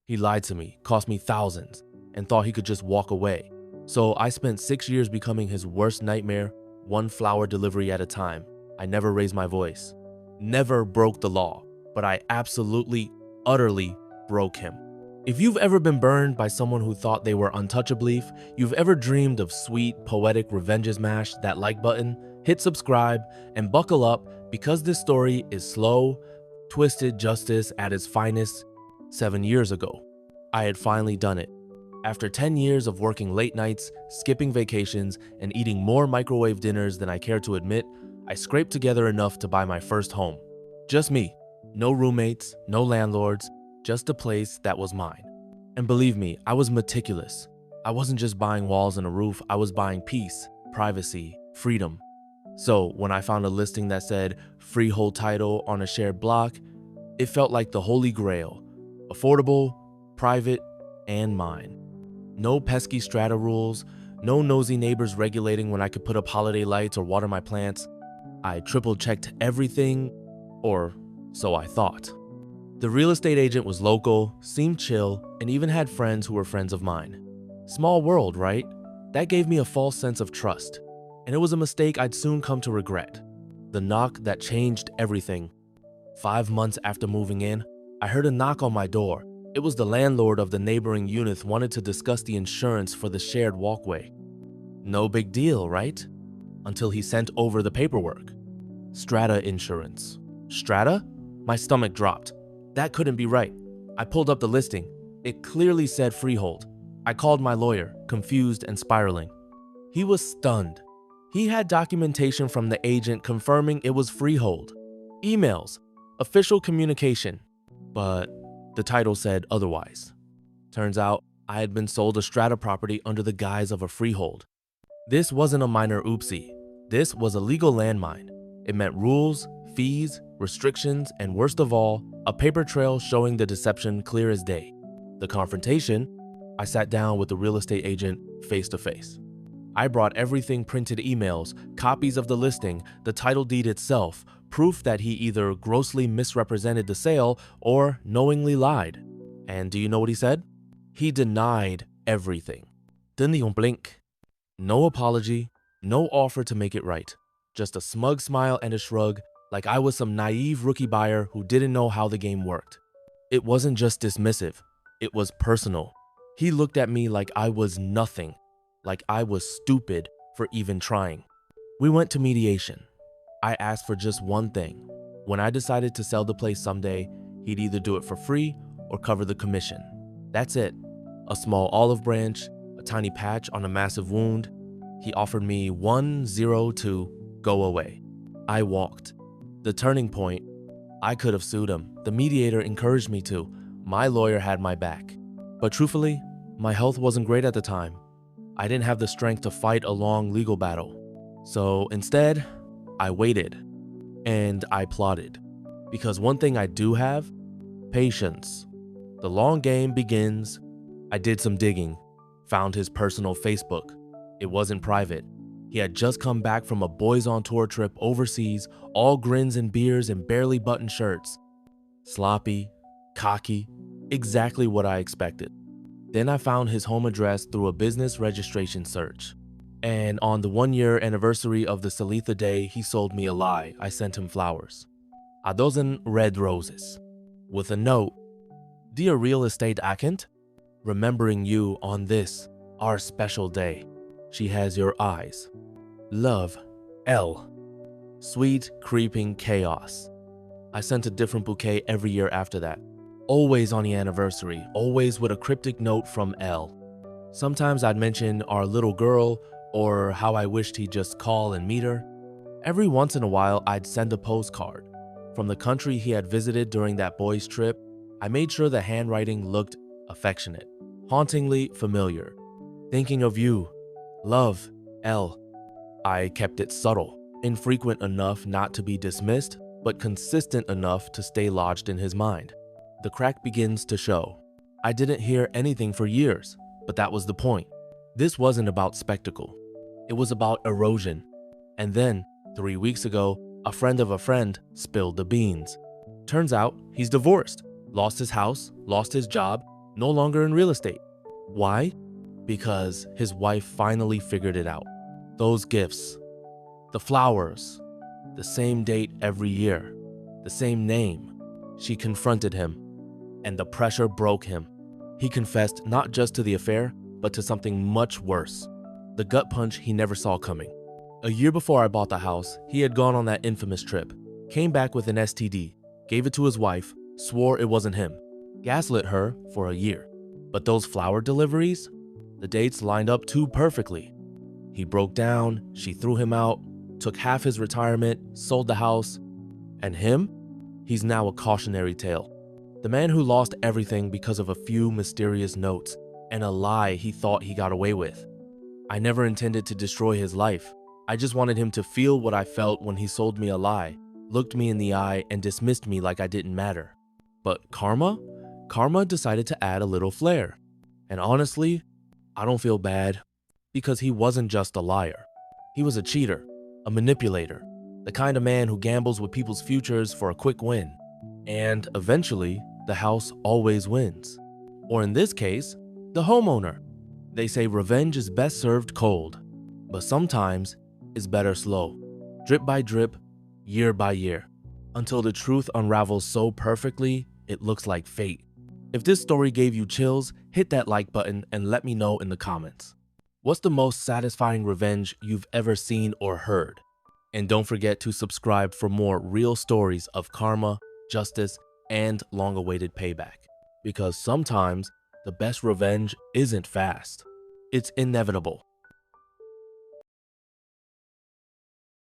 He lied to me, cost me thousands, and thought he could just walk away. So I spent 6 years becoming his worst nightmare, one flower delivery at a time. I never raised my voice, never broke the law, but I absolutely, utterly broke him. If you've ever been burned by someone who thought they were untouchable, if you've ever dreamed of sweet, poetic revenge, smash that like button, hit subscribe, and buckle up because this story is slow, twisted justice at its finest. 7 years ago, I had finally done it. After 10 years of working late nights, skipping vacations, and eating more microwave dinners than I care to admit, I scraped together enough to buy my first home. Just me. No roommates, no landlords, just a place that was mine. And believe me, I was meticulous. I wasn't just buying walls and a roof, I was buying peace, privacy, freedom. So when I found a listing that said freehold title on a shared block, it felt like the holy grail. Affordable, private, and mine. No pesky strata rules, no nosy neighbors regulating when I could put up holiday lights or water my plants. I triple-checked everything, or so I thought. The real estate agent was local, seemed chill, and even had friends who were friends of mine. Small world, right? That gave me a false sense of trust, and it was a mistake I'd soon come to regret. The knock that changed everything. 5 months after moving in, I heard a knock on my door. It was the landlord of the neighboring unit wanted to discuss the insurance for the shared walkway. No big deal, right? Until he sent over the paperwork. Strata insurance. Strata? My stomach dropped. That couldn't be right. I pulled up the listing. It clearly said freehold. I called my lawyer, confused and spiraling. He was stunned. He had documentation from the agent confirming it was freehold. Emails, official communication. But the title said otherwise. Turns out I had been sold a strata property under the guise of a freehold. This wasn't a minor oopsie. This was a legal landmine. It meant rules, fees, restrictions, and worst of all, a paper trail showing the deception clear as day. The confrontation, I sat down with the real estate agent face to face. I brought everything: printed emails, copies of the listing, the title deed itself, proof that he either grossly misrepresented the sale or knowingly lied. And do you know what he said? He denied everything. Didn't even blink. No apology, no offer to make it right. Just a smug smile and a shrug, like I was some naive rookie buyer who didn't know how the game worked. It wasn't just dismissive, it was personal. He looked at me like I was nothing, like I was stupid for even trying. We went to mediation. I asked for just one thing. When I decided to sell the place someday, he'd either do it for free or cover the commission. That's it. A small olive branch, a tiny patch on a massive wound. He offered me 102 go away. I walked. The turning point, I could have sued him. The mediator encouraged me to. My lawyer had my back. But truthfully, my health wasn't great at the time. I didn't have the strength to fight a long legal battle. So instead, I waited and I plotted. Because one thing I do have, patience. The long game begins. I did some digging, found his personal Facebook. It wasn't private. He had just come back from a boys on tour trip overseas, all grins and beers and barely buttoned shirts. Sloppy, cocky, exactly what I expected. Then I found his home address through a business registration search. And on the 1-year anniversary of the Salitha day, he sold me a lie. I sent him flowers. A dozen red roses. With a note, "Dear real estate agent, remembering you on this, our special day. She has your eyes. Love, L." Sweet, creeping chaos. I sent a different bouquet every year after that. Always on the anniversary, always with a cryptic note from L. Sometimes I'd mention our little girl or how I wished he'd just call and meet her. Every once in a while, I'd send a postcard. From the country he had visited during that boys' trip, I made sure the handwriting looked affectionate, hauntingly familiar. Thinking of you. Love, L. I kept it subtle, infrequent enough not to be dismissed, but consistent enough to stay lodged in his mind. The crack begins to show. I didn't hear anything for years, but that was the point. This wasn't about spectacle. It was about erosion. And then, 3 weeks ago, a friend of a friend spilled the beans. Turns out, he's divorced, lost his house, lost his job, no longer in real estate. Why? Because his wife finally figured it out. Those gifts, the flowers, the same date every year, the same name. She confronted him, and the pressure broke him. He confessed not just to the affair, but to something much worse, the gut punch he never saw coming. A year before I bought the house, he had gone on that infamous trip, came back with an STD, gave it to his wife, swore it wasn't him, gaslit her for a year. But those flower deliveries, the dates lined up too perfectly. He broke down, she threw him out, took half his retirement, sold the house, and him? He's now a cautionary tale. The man who lost everything because of a few mysterious notes and a lie he thought he got away with. I never intended to destroy his life. I just wanted him to feel what I felt when he sold me a lie, looked me in the eye, and dismissed me like I didn't matter. But karma? Karma decided to add a little flair. And honestly, I don't feel bad, because he wasn't just a liar. He was a cheater, a manipulator, the kind of man who gambles with people's futures for a quick win. And eventually, the house always wins. Or in this case, the homeowner. They say revenge is best served cold, but sometimes it's better slow, drip by drip, year by year, until the truth unravels so perfectly it looks like fate. If this story gave you chills, hit that like button and let me know in the comments. What's the most satisfying revenge you've ever seen or heard? And don't forget to subscribe for more real stories of karma, justice, and long-awaited payback. Because sometimes the best revenge isn't fast. It's inevitable.